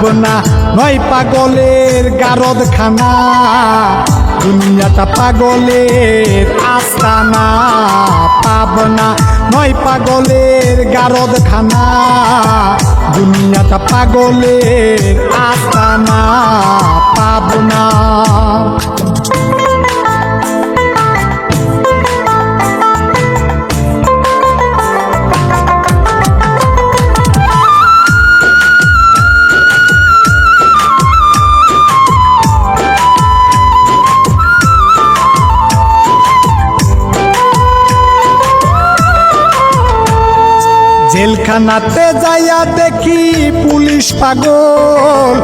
পাবনা নয় পাগলের গারদখানা, দুনিয়াটা পাগলের আস্তানা। পাবনা নয় পাগলের গারদখানা, দুনিয়াটা পাগলের আস্তানা। পাবনা জেলখানাতে যাইয়া দেখি পুলিশ পাগল,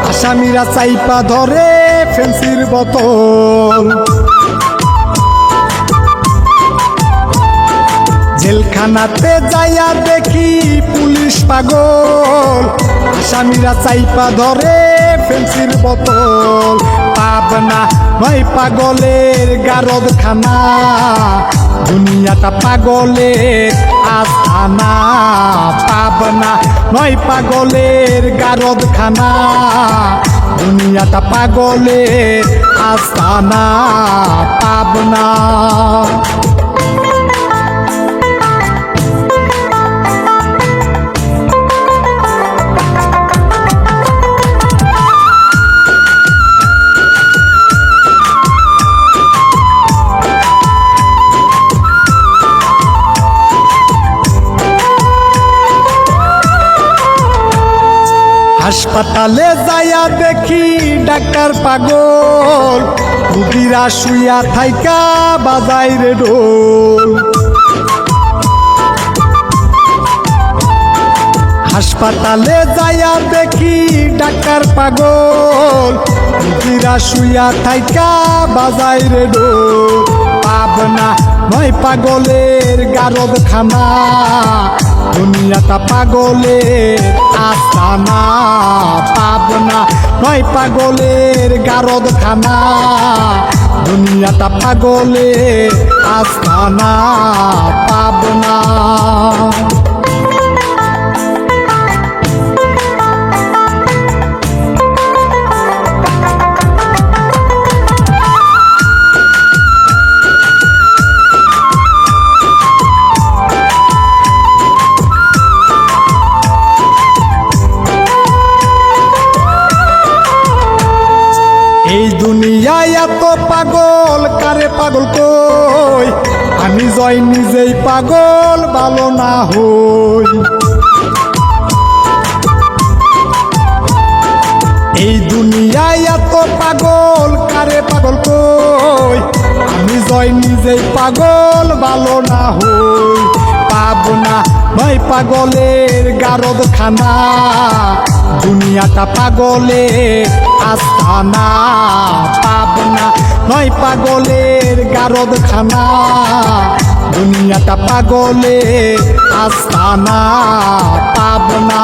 আসামিরা চাইপা ধরে ফেন্সির বোতল। জেলখানাতে যাইয়া দেখি পুলিশ পাগল, আসামিরা চাইপা ধরে ফেন্সির বোতল। পাবনা নয় পাগলের গারদখানা, দুনিয়াটা পাগলের আস্তানা। পাবনা নয় পাগলের গারদখানা, দুনিয়াটা পাগলের আস্তানা। পাবনা হাসপাতালে যাইয়া দেখি ডাক্তার পাগল, রুগীরা শুইয়া থাইকা বাজাই রে ঢোল। হাসপাতালে যাইয়া দেখি ডাক্তার পাগল, রুগীরা শুইয়া থাইকা বাজাই রে ঢোল। পাবনা নয় পাগলের গারদখানা, দুনিয়াটা পাগলের আস্তানা। পাবনা নয় পাগলের গারদখানা, দুনিয়াটা পাগলের আস্তানা। পাবনা এই দুনিয়ায় এত পাগল কারে পাগল কই, আমি জয় নিজেই পাগল ভালো না হই। এই দুনিয়ায় এত পাগল কারে পাগল কই, আমি জয় নিজেই পাগল ভালো না হই। পাবনা নয় পাগলের গারদখানা, দুনিয়াটা পাগলের আস্তানা। পাবনা নয় পাগলের গারদখানা, দুনিয়াটা পাগলের আস্তানা। পাবনা